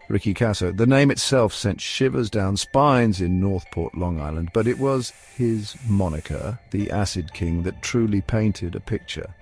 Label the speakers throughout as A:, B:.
A: Ricky Casso. The name itself sent shivers down spines in Northport, Long Island, but it was his moniker, the Acid King, that truly painted a picture.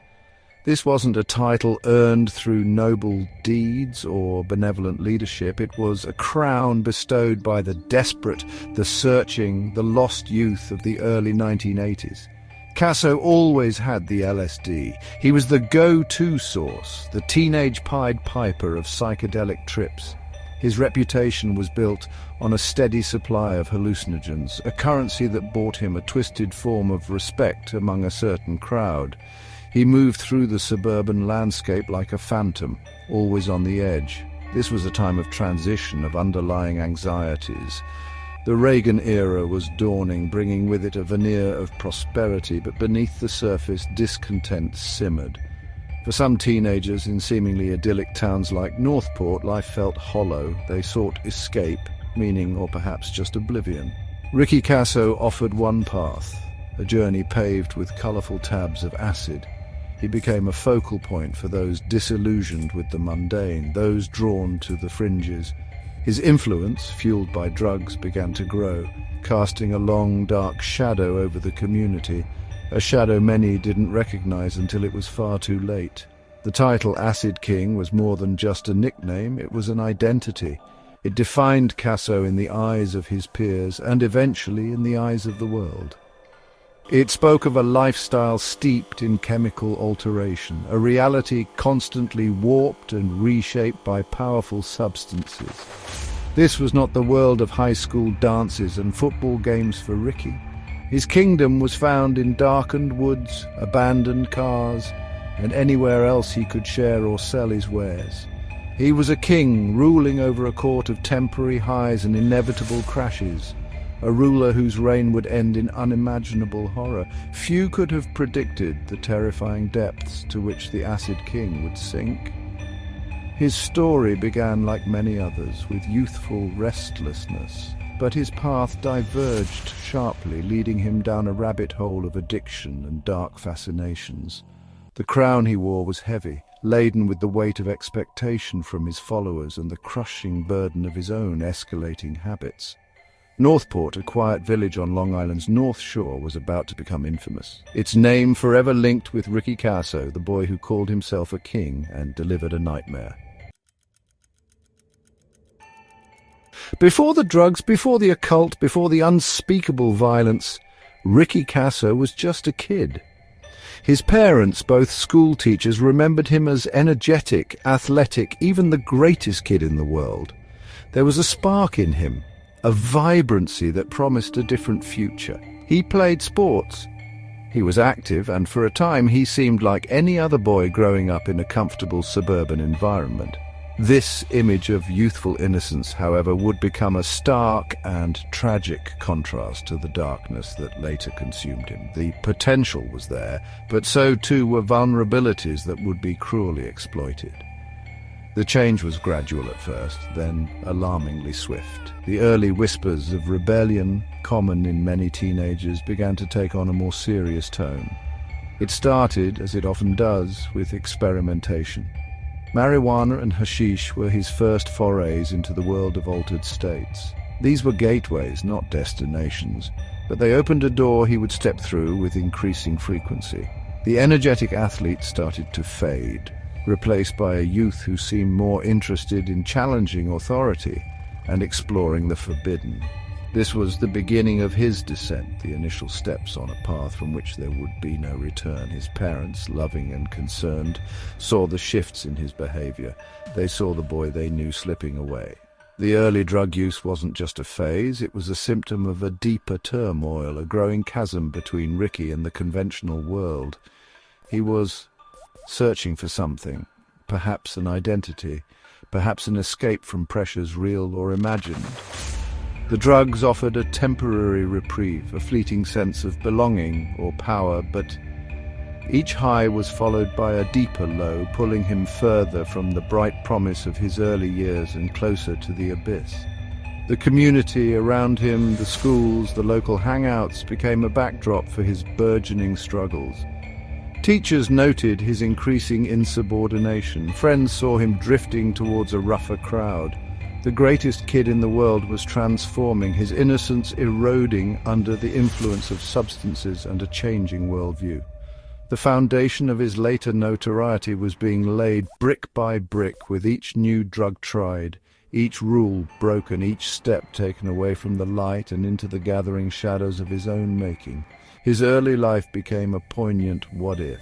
A: This wasn't a title earned through noble deeds or benevolent leadership. It was a crown bestowed by the desperate, the searching, the lost youth of the early 1980s. Casso always had the LSD. He was the go-to source, the teenage Pied Piper of psychedelic trips. His reputation was built on a steady supply of hallucinogens, a currency that bought him a twisted form of respect among a certain crowd. He moved through the suburban landscape like a phantom, always on the edge. This was a time of transition, of underlying anxieties. The Reagan era was dawning, bringing with it a veneer of prosperity, but beneath the surface, discontent simmered. For some teenagers in seemingly idyllic towns like Northport, life felt hollow. They sought escape, meaning, or perhaps just oblivion. Ricky Casso offered one path, a journey paved with colourful tabs of acid. He became a focal point for those disillusioned with the mundane, those drawn to the fringes. His influence, fueled by drugs, began to grow, casting a long, dark shadow over the community, a shadow many didn't recognize until it was far too late. The title Acid King was more than just a nickname, it was an identity. It defined Casso in the eyes of his peers and eventually in the eyes of the world. It spoke of a lifestyle steeped in chemical alteration, a reality constantly warped and reshaped by powerful substances. This was not the world of high school dances and football games for Ricky. His kingdom was found in darkened woods, abandoned cars, and anywhere else he could share or sell his wares. He was a king ruling over a court of temporary highs and inevitable crashes. A ruler whose reign would end in unimaginable horror. Few could have predicted the terrifying depths to which the Acid King would sink. His story began like many others, with youthful restlessness, but his path diverged sharply, leading him down a rabbit hole of addiction and dark fascinations. The crown he wore was heavy, laden with the weight of expectation from his followers and the crushing burden of his own escalating habits. Northport, a quiet village on Long Island's North Shore, was about to become infamous. Its name forever linked with Ricky Casso, the boy who called himself a king and delivered a nightmare. Before the drugs, before the occult, before the unspeakable violence, Ricky Casso was just a kid. His parents, both school teachers, remembered him as energetic, athletic, even the greatest kid in the world. There was a spark in him, a vibrancy that promised a different future. He played sports. He was active, and for a time he seemed like any other boy growing up in a comfortable suburban environment. This image of youthful innocence, however, would become a stark and tragic contrast to the darkness that later consumed him. The potential was there, but so too were vulnerabilities that would be cruelly exploited. The change was gradual at first, then alarmingly swift. The early whispers of rebellion, common in many teenagers, began to take on a more serious tone. It started, as it often does, with experimentation. Marijuana and hashish were his first forays into the world of altered states. These were gateways, not destinations, but they opened a door he would step through with increasing frequency. The energetic athlete started to fade, replaced by a youth who seemed more interested in challenging authority and exploring the forbidden. This was the beginning of his descent, the initial steps on a path from which there would be no return. His parents, loving and concerned, saw the shifts in his behavior. They saw the boy they knew slipping away. The early drug use wasn't just a phase, it was a symptom of a deeper turmoil, a growing chasm between Ricky and the conventional world. He was searching for something, perhaps an identity, perhaps an escape from pressures real or imagined. The drugs offered a temporary reprieve, a fleeting sense of belonging or power, but each high was followed by a deeper low, pulling him further from the bright promise of his early years and closer to the abyss. The community around him, the schools, the local hangouts became a backdrop for his burgeoning struggles. Teachers noted his increasing insubordination. Friends saw him drifting towards a rougher crowd. The greatest kid in the world was transforming, his innocence eroding under the influence of substances and a changing worldview. The foundation of his later notoriety was being laid brick by brick with each new drug tried, each rule broken, each step taken away from the light and into the gathering shadows of his own making. His early life became a poignant what-if.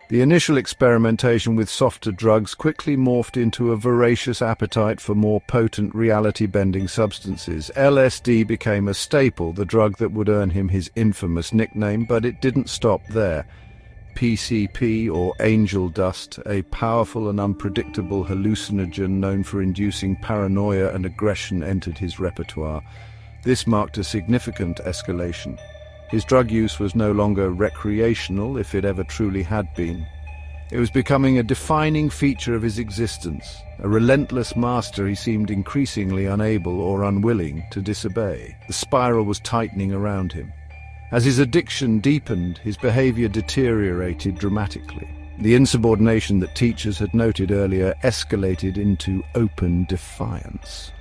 A: The initial experimentation with softer drugs quickly morphed into a voracious appetite for more potent reality-bending substances. LSD became a staple, the drug that would earn him his infamous nickname, but it didn't stop there. PCP, or angel dust, a powerful and unpredictable hallucinogen known for inducing paranoia and aggression, entered his repertoire. This marked a significant escalation. His drug use was no longer recreational, if it ever truly had been. It was becoming a defining feature of his existence, a relentless master he seemed increasingly unable or unwilling to disobey. The spiral was tightening around him. As his addiction deepened, his behavior deteriorated dramatically. The insubordination that teachers had noted earlier escalated into open defiance.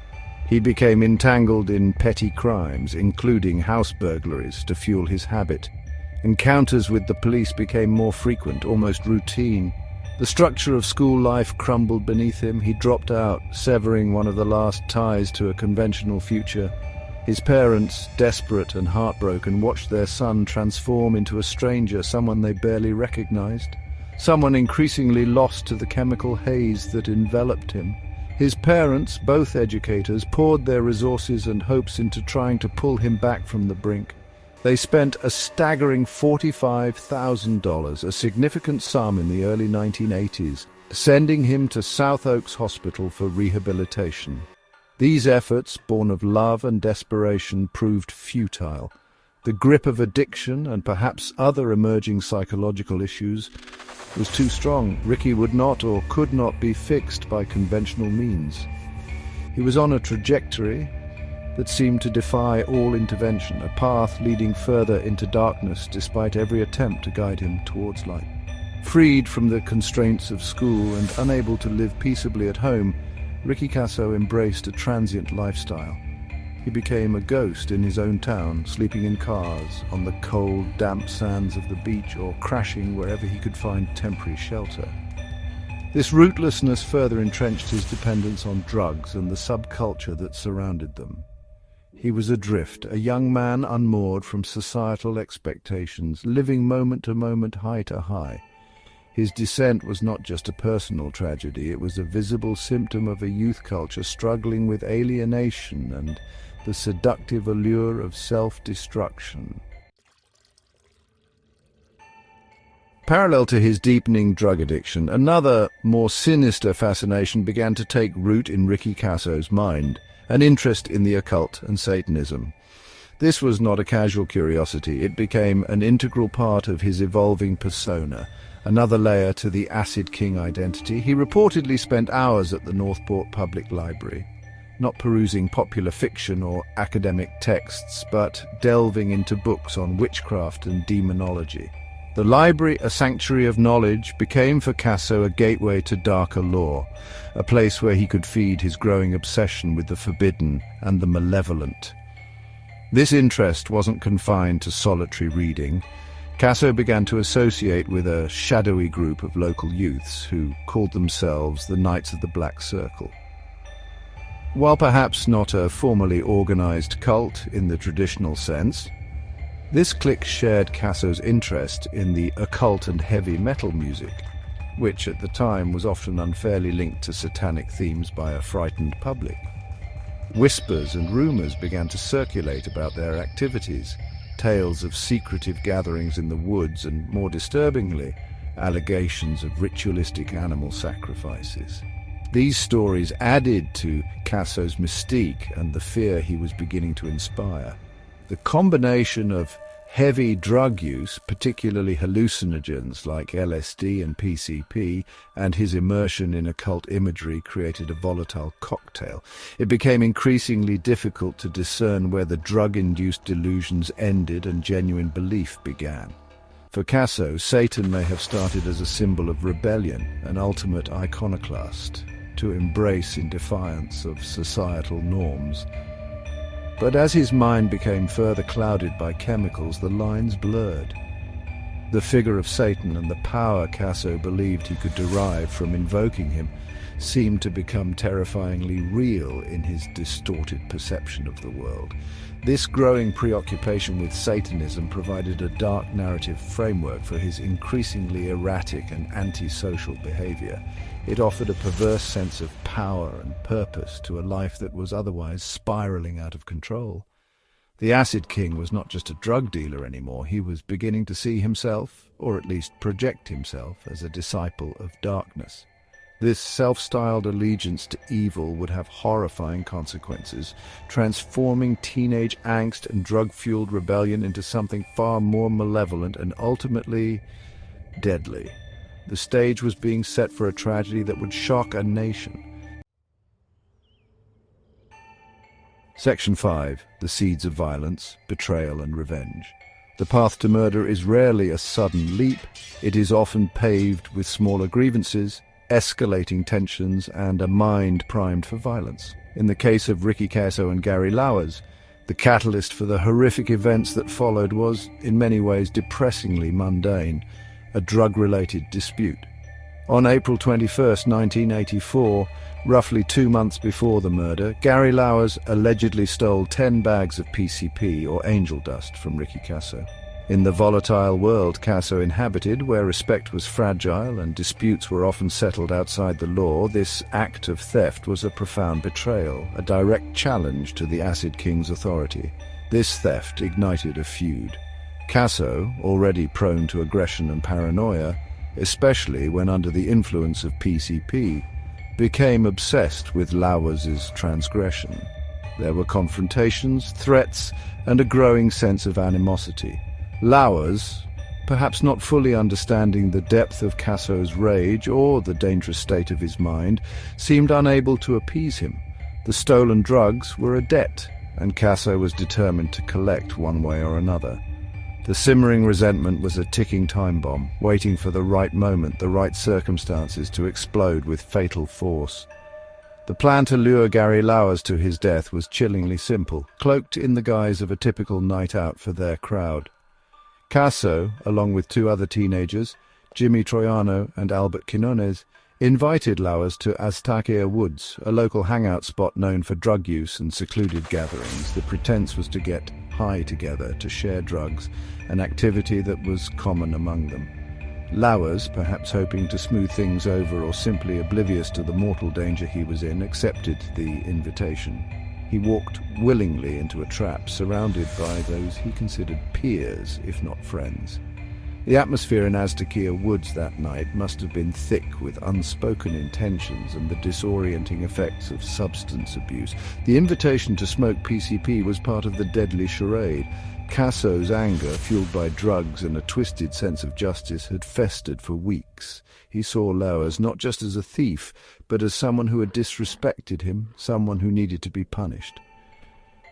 A: He became entangled in petty crimes, including house burglaries, to fuel his habit. Encounters with the police became more frequent, almost routine. The structure of school life crumbled beneath him. He dropped out, severing one of the last ties to a conventional future. His parents, desperate and heartbroken, watched their son transform into a stranger, someone they barely recognized, someone increasingly lost to the chemical haze that enveloped him. His parents, both educators, poured their resources and hopes into trying to pull him back from the brink. They spent a staggering $45,000, a significant sum in the early 1980s, sending him to South Oaks Hospital for rehabilitation. These efforts, born of love and desperation, proved futile. The grip of addiction and perhaps other emerging psychological issues was too strong. Ricky would not or could not be fixed by conventional means. He was on a trajectory that seemed to defy all intervention, a path leading further into darkness despite every attempt to guide him towards light. Freed from the constraints of school and unable to live peaceably at home, Ricky Kasso embraced a transient lifestyle. He became a ghost in his own town, sleeping in cars, on the cold, damp sands of the beach, or crashing wherever he could find temporary shelter. This rootlessness further entrenched his dependence on drugs and the subculture that surrounded them. He was adrift, a young man unmoored from societal expectations, living moment to moment, high to high. His descent was not just a personal tragedy, it was a visible symptom of a youth culture struggling with alienation and the seductive allure of self-destruction. Parallel to his deepening drug addiction, another, more sinister fascination began to take root in Ricky Kasso's mind, an interest in the occult and Satanism. This was not a casual curiosity, it became an integral part of his evolving persona, another layer to the Acid King identity. He reportedly spent hours at the Northport Public Library, not perusing popular fiction or academic texts, but delving into books on witchcraft and demonology. The library, a sanctuary of knowledge, became for Kasso a gateway to darker lore, a place where he could feed his growing obsession with the forbidden and the malevolent. This interest wasn't confined to solitary reading. Kasso began to associate with a shadowy group of local youths who called themselves the Knights of the Black Circle. While perhaps not a formally organized cult in the traditional sense, this clique shared Kasso's interest in the occult and heavy metal music, which at the time was often unfairly linked to satanic themes by a frightened public. Whispers and rumors began to circulate about their activities, tales of secretive gatherings in the woods and, more disturbingly, allegations of ritualistic animal sacrifices. These stories added to Kasso's mystique and the fear he was beginning to inspire. The combination of heavy drug use, particularly hallucinogens like LSD and PCP, and his immersion in occult imagery created a volatile cocktail. It became increasingly difficult to discern where the drug-induced delusions ended and genuine belief began. For Casso, Satan may have started as a symbol of rebellion, an ultimate iconoclast, to embrace in defiance of societal norms. But as his mind became further clouded by chemicals, the lines blurred. The figure of Satan and the power Casso believed he could derive from invoking him seemed to become terrifyingly real in his distorted perception of the world. This growing preoccupation with Satanism provided a dark narrative framework for his increasingly erratic and antisocial behavior. It offered a perverse sense of power and purpose to a life that was otherwise spiraling out of control. The Acid King was not just a drug dealer anymore. He was beginning to see himself, or at least project himself, as a disciple of darkness. This self-styled allegiance to evil would have horrifying consequences, transforming teenage angst and drug-fueled rebellion into something far more malevolent and ultimately deadly. The stage was being set for a tragedy that would shock a nation. Section 5. The Seeds of Violence, Betrayal and Revenge. The path to murder is rarely a sudden leap. It is often paved with smaller grievances, escalating tensions, and a mind primed for violence. In the case of Ricky Casso and Gary Lauwers, the catalyst for the horrific events that followed was, in many ways, depressingly mundane, a drug-related dispute. On April 21, 1984, roughly 2 months before the murder, Gary Lauwers allegedly stole 10 bags of PCP, or angel dust, from Ricky Casso. In the volatile world Casso inhabited, where respect was fragile and disputes were often settled outside the law, this act of theft was a profound betrayal, a direct challenge to the Acid King's authority. This theft ignited a feud. Casso, already prone to aggression and paranoia, especially when under the influence of PCP, became obsessed with Lauwers' transgression. There were confrontations, threats, and a growing sense of animosity. Lauwers, perhaps not fully understanding the depth of Casso's rage or the dangerous state of his mind, seemed unable to appease him. The stolen drugs were a debt, and Casso was determined to collect one way or another. The simmering resentment was a ticking time bomb, waiting for the right moment, the right circumstances to explode with fatal force. The plan to lure Gary Lauwers to his death was chillingly simple, cloaked in the guise of a typical night out for their crowd. Casso, along with 2 other teenagers, Jimmy Troiano and Albert Quinones, invited Lauwers to Aztaquia Woods, a local hangout spot known for drug use and secluded gatherings. The pretense was to get high together, to share drugs, an activity that was common among them. Lauwers, perhaps hoping to smooth things over or simply oblivious to the mortal danger he was in, accepted the invitation. He walked willingly into a trap, surrounded by those he considered peers, if not friends. The atmosphere in Aztaquia Woods that night must have been thick with unspoken intentions and the disorienting effects of substance abuse. The invitation to smoke PCP was part of the deadly charade. Casso's anger, fueled by drugs and a twisted sense of justice, had festered for weeks. He saw Lauwers not just as a thief, but as someone who had disrespected him, someone who needed to be punished.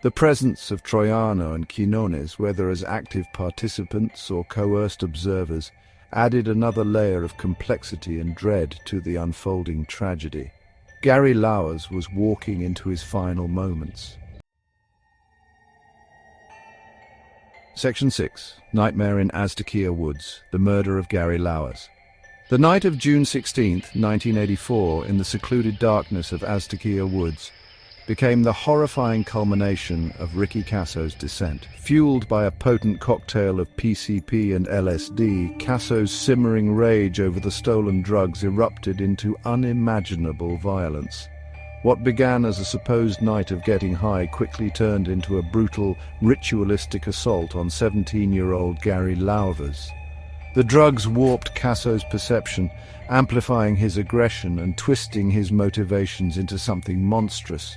A: The presence of Troiano and Quinones, whether as active participants or coerced observers, added another layer of complexity and dread to the unfolding tragedy. Gary Lauwers was walking into his final moments. Section 6. Nightmare in Aztaquia Woods, the murder of Gary Lauwers. The night of June 16, 1984, in the secluded darkness of Aztaquia Woods, became the horrifying culmination of Ricky Casso's descent. Fueled by a potent cocktail of PCP and LSD, Casso's simmering rage over the stolen drugs erupted into unimaginable violence. What began as a supposed night of getting high quickly turned into a brutal, ritualistic assault on 17-year-old Gary Lauwers. The drugs warped Casso's perception, amplifying his aggression and twisting his motivations into something monstrous.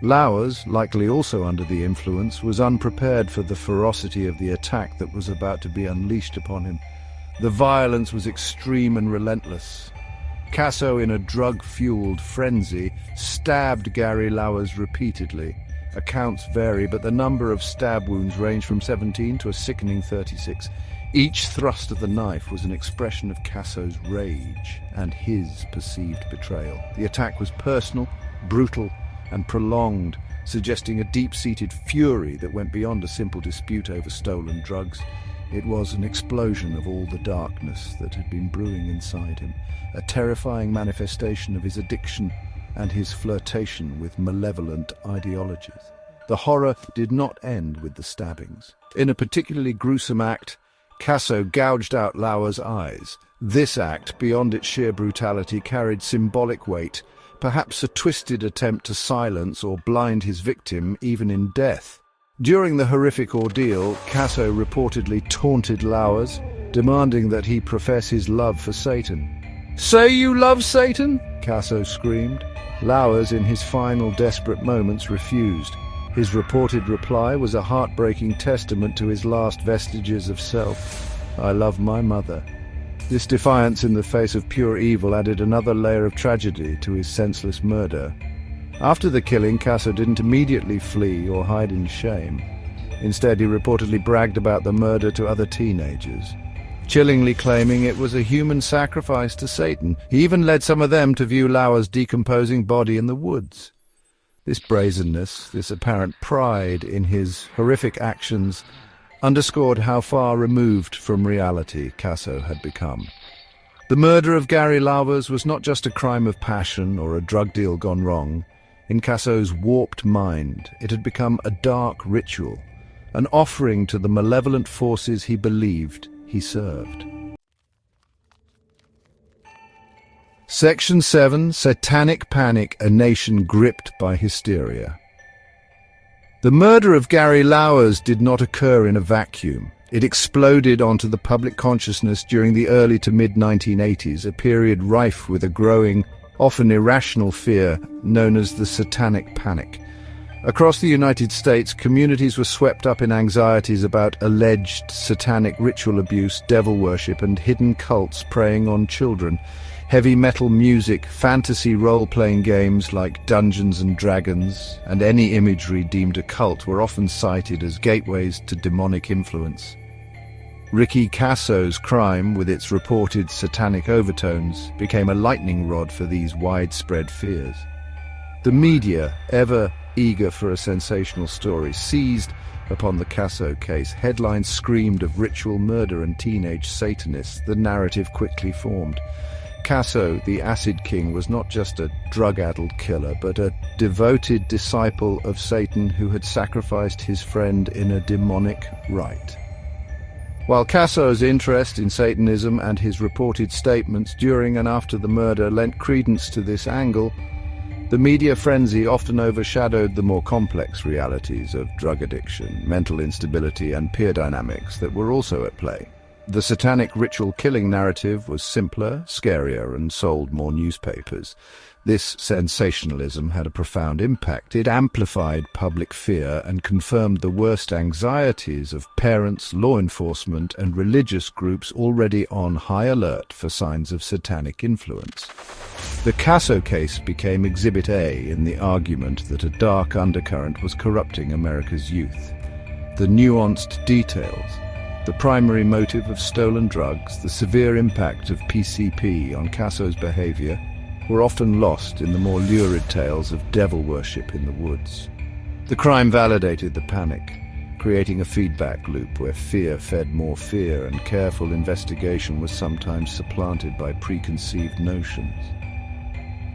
A: Lauwers, likely also under the influence, was unprepared for the ferocity of the attack that was about to be unleashed upon him. The violence was extreme and relentless. Casso, in a drug-fueled frenzy, stabbed Gary Lauwers repeatedly. Accounts vary, but the number of stab wounds ranged from 17 to a sickening 36. Each thrust of the knife was an expression of Casso's rage and his perceived betrayal. The attack was personal, brutal, and prolonged, suggesting a deep-seated fury that went beyond a simple dispute over stolen drugs. It was an explosion of all the darkness that had been brewing inside him, a terrifying manifestation of his addiction and his flirtation with malevolent ideologies. The horror did not end with the stabbings. In a particularly gruesome act, Casso gouged out Lauer's eyes. This act, beyond its sheer brutality, carried symbolic weight, perhaps a twisted attempt to silence or blind his victim even in death. During the horrific ordeal, Casso reportedly taunted Lauers, demanding that he profess his love for Satan. "Say you love Satan?" Casso screamed. Lauers, in his final desperate moments, refused. His reported reply was a heartbreaking testament to his last vestiges of self. "I love my mother." This defiance in the face of pure evil added another layer of tragedy to his senseless murder. After the killing, Casso didn't immediately flee or hide in shame. Instead, he reportedly bragged about the murder to other teenagers, chillingly claiming it was a human sacrifice to Satan. He even led some of them to view Lauer's decomposing body in the woods. This brazenness, this apparent pride in his horrific actions, underscored how far removed from reality Casso had become. The murder of Gary Lauers was not just a crime of passion or a drug deal gone wrong. In Casso's warped mind, it had become a dark ritual, an offering to the malevolent forces he believed he served. Section 7. Satanic Panic, a Nation Gripped by Hysteria. The murder of Gary Lauers did not occur in a vacuum. It exploded onto the public consciousness during the early to mid-1980s, a period rife with a growing, often irrational fear known as the Satanic Panic. Across the United States, communities were swept up in anxieties about alleged satanic ritual abuse, devil worship, and hidden cults preying on children. Heavy metal music, fantasy role-playing games like Dungeons and Dragons, and any imagery deemed occult were often cited as gateways to demonic influence. Ricky Casso's crime, with its reported satanic overtones, became a lightning rod for these widespread fears. The media, ever eager for a sensational story, seized upon the Casso case. Headlines screamed of ritual murder and teenage Satanists. The narrative quickly formed. Casso, the Acid King, was not just a drug-addled killer, but a devoted disciple of Satan who had sacrificed his friend in a demonic rite. While Casso's interest in Satanism and his reported statements during and after the murder lent credence to this angle, the media frenzy often overshadowed the more complex realities of drug addiction, mental instability, and peer dynamics that were also at play. The satanic ritual killing narrative was simpler, scarier, and sold more newspapers. This sensationalism had a profound impact. It amplified public fear and confirmed the worst anxieties of parents, law enforcement, and religious groups already on high alert for signs of satanic influence. The Casso case became Exhibit A in the argument that a dark undercurrent was corrupting America's youth. The nuanced details, the primary motive of stolen drugs, the severe impact of PCP on Casso's behavior, were often lost in the more lurid tales of devil worship in the woods. The crime validated the panic, creating a feedback loop where fear fed more fear and careful investigation was sometimes supplanted by preconceived notions.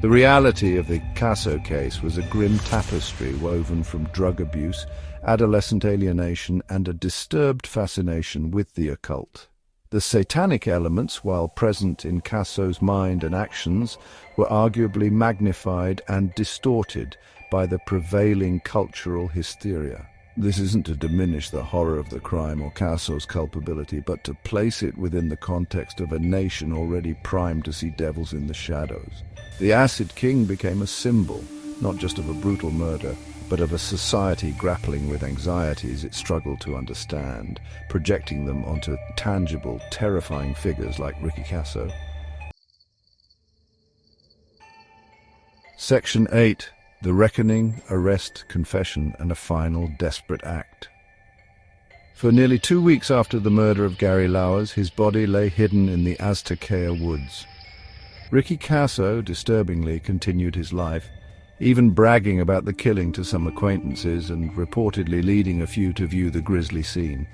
A: The reality of the Casso case was a grim tapestry woven from drug abuse, adolescent alienation, and a disturbed fascination with the occult. The satanic elements, while present in Casso's mind and actions, were arguably magnified and distorted by the prevailing cultural hysteria. This isn't to diminish the horror of the crime or Casso's culpability, but to place it within the context of a nation already primed to see devils in the shadows. The Acid King became a symbol, not just of a brutal murder, but of a society grappling with anxieties it struggled to understand, projecting them onto tangible, terrifying figures like Ricky Casso. Section 8. The Reckoning, Arrest, Confession, and a Final Desperate Act. For nearly 2 weeks after the murder of Gary Lauers, his body lay hidden in the Aztakea woods. Ricky Casso, disturbingly, continued his life, even bragging about the killing to some acquaintances and reportedly leading a few to view the grisly scene.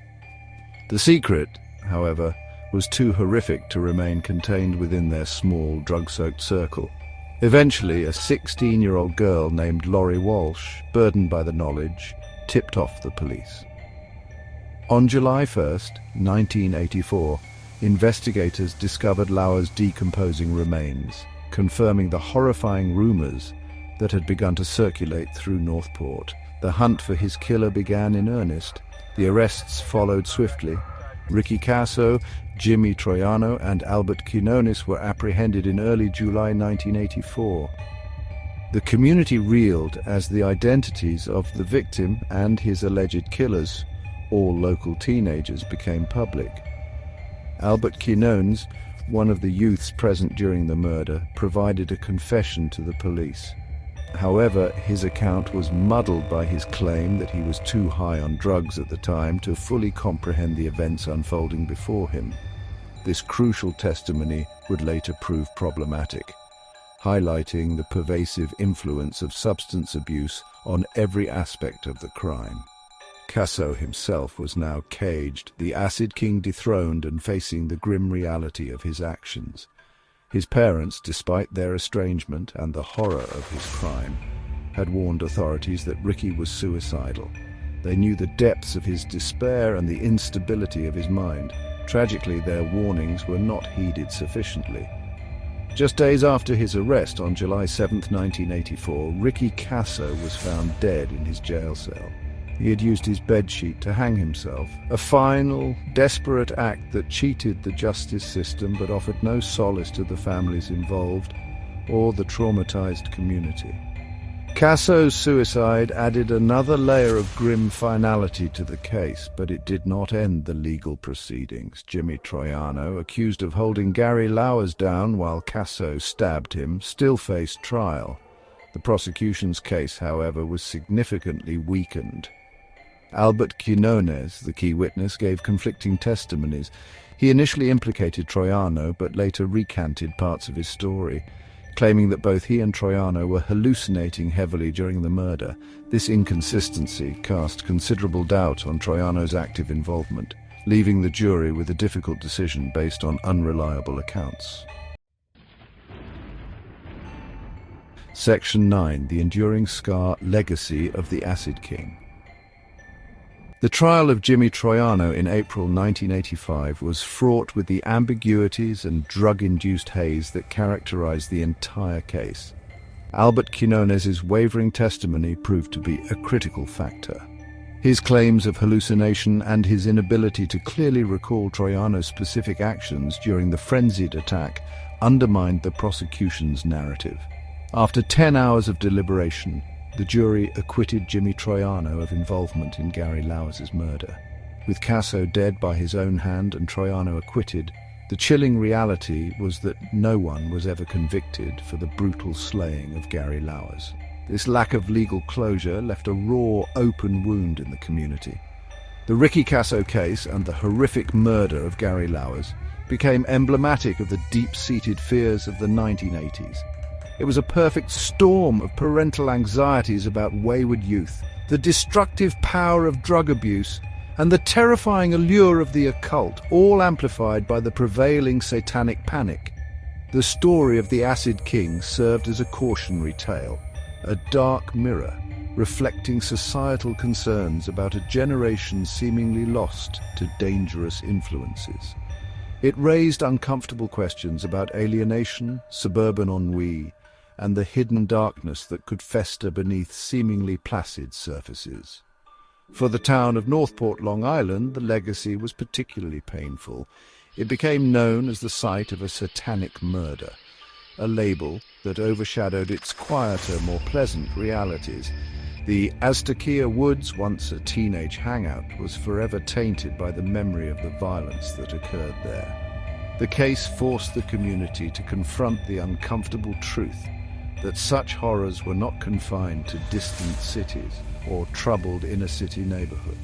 A: The secret, however, was too horrific to remain contained within their small, drug-soaked circle. Eventually, a 16-year-old girl named Laurie Walsh, burdened by the knowledge, tipped off the police. On July 1st, 1984, investigators discovered Lauers' decomposing remains, confirming the horrifying rumors that had begun to circulate through Northport. The hunt for his killer began in earnest. The arrests followed swiftly. Ricky Casso, Jimmy Troiano, and Albert Quinones were apprehended in early July 1984. The community reeled as the identities of the victim and his alleged killers, all local teenagers, became public. Albert Quinones, one of the youths present during the murder, provided a confession to the police. However, his account was muddled by his claim that he was too high on drugs at the time to fully comprehend the events unfolding before him. This crucial testimony would later prove problematic, highlighting the pervasive influence of substance abuse on every aspect of the crime. Casso himself was now caged, the Acid King dethroned and facing the grim reality of his actions. His parents, despite their estrangement and the horror of his crime, had warned authorities that Ricky was suicidal. They knew the depths of his despair and the instability of his mind. Tragically, their warnings were not heeded sufficiently. Just days after his arrest on July 7, 1984, Ricky Casso was found dead in his jail cell. He had used his bedsheet to hang himself, a final, desperate act that cheated the justice system but offered no solace to the families involved or the traumatized community. Casso's suicide added another layer of grim finality to the case, but it did not end the legal proceedings. Jimmy Troiano, accused of holding Gary Lauers down while Casso stabbed him, still faced trial. The prosecution's case, however, was significantly weakened. Albert Quinones, the key witness, gave conflicting testimonies. He initially implicated Troiano, but later recanted parts of his story, claiming that both he and Troiano were hallucinating heavily during the murder. This inconsistency cast considerable doubt on Troiano's active involvement, leaving the jury with a difficult decision based on unreliable accounts. Section 9. The Enduring Scar Legacy of the Acid King. The trial of Jimmy Troiano in April 1985 was fraught with the ambiguities and drug-induced haze that characterized the entire case. Albert Quinones' wavering testimony proved to be a critical factor. His claims of hallucination and his inability to clearly recall Troiano's specific actions during the frenzied attack undermined the prosecution's narrative. After 10 hours of deliberation, the jury acquitted Jimmy Troiano of involvement in Gary Lauers' murder. With Casso dead by his own hand and Troiano acquitted, the chilling reality was that no one was ever convicted for the brutal slaying of Gary Lauers. This lack of legal closure left a raw, open wound in the community. The Ricky Casso case and the horrific murder of Gary Lauers became emblematic of the deep-seated fears of the 1980s. It was a perfect storm of parental anxieties about wayward youth, the destructive power of drug abuse, and the terrifying allure of the occult, all amplified by the prevailing satanic panic. The story of the Acid King served as a cautionary tale, a dark mirror reflecting societal concerns about a generation seemingly lost to dangerous influences. It raised uncomfortable questions about alienation, suburban ennui, and the hidden darkness that could fester beneath seemingly placid surfaces. For the town of Northport, Long Island, the legacy was particularly painful. It became known as the site of a satanic murder, a label that overshadowed its quieter, more pleasant realities. The Aztakea Woods, once a teenage hangout, was forever tainted by the memory of the violence that occurred there. The case forced the community to confront the uncomfortable truth that such horrors were not confined to distant cities or troubled inner-city neighborhoods.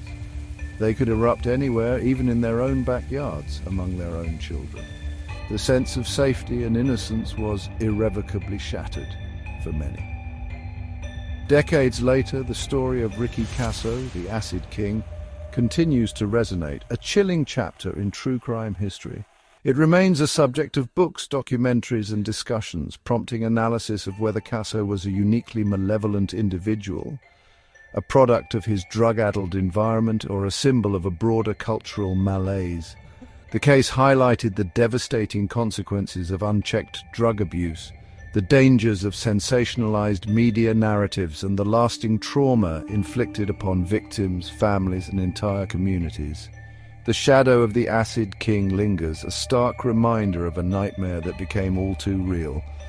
A: They could erupt anywhere, even in their own backyards, among their own children. The sense of safety and innocence was irrevocably shattered for many. Decades later, the story of Ricky Kasso, the Acid King, continues to resonate, a chilling chapter in true crime history. It remains a subject of books, documentaries, and discussions, prompting analysis of whether Kasso was a uniquely malevolent individual, a product of his drug-addled environment, or a symbol of a broader cultural malaise. The case highlighted the devastating consequences of unchecked drug abuse, the dangers of sensationalized media narratives, and the lasting trauma inflicted upon victims, families, and entire communities. The shadow of the Acid King lingers, a stark reminder of a nightmare that became all too real.